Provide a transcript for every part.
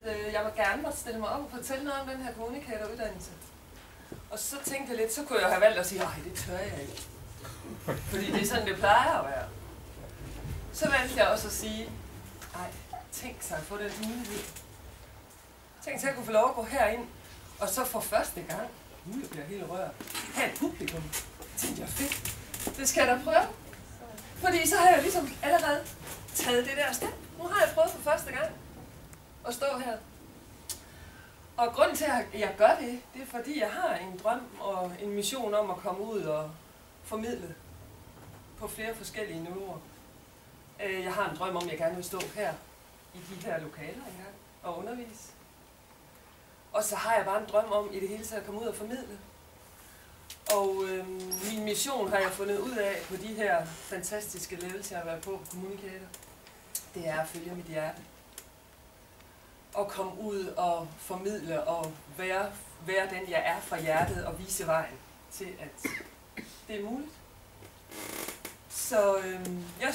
Jeg vil gerne måtte stille mig op og fortælle noget om den her kommunikatoruddannelse. Og så tænkte jeg lidt, så kunne jeg have valgt at sige, nej, det tør jeg ikke. Fordi det er sådan, det plejer at være. Så valgte jeg også at sige, nej, tænk sig at få den mulighed. Tænk sig at kunne få lov at gå herind, og så for første gang, jeg bliver helt rørt, have et publikum. Jeg tænkte jeg, fedt, det skal jeg da prøve. Fordi så har jeg ligesom allerede taget det der step. Nu har jeg prøvet for første gang at stå her. Og grunden til, at jeg gør det, det er fordi, jeg har en drøm og en mission om at komme ud og formidle på flere forskellige niveauer. Jeg har en drøm om, at jeg gerne vil stå her i de her lokaler engang og undervise. Og så har jeg bare en drøm om i det hele taget at komme ud og formidle. Og min mission har jeg fundet ud af på de her fantastiske levelser, jeg har været på Kommunikator. Det er at følge mit hjerte. Og komme ud og formidle og være den, jeg er fra hjertet og vise vejen til, at det er muligt. Så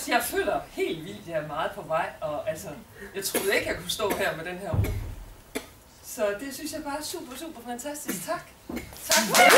jeg føler helt vildt, at jeg er meget på vej, og altså, jeg troede ikke, jeg kunne stå her med den her ro. Så det synes jeg bare er super, super fantastisk. Tak. Tak.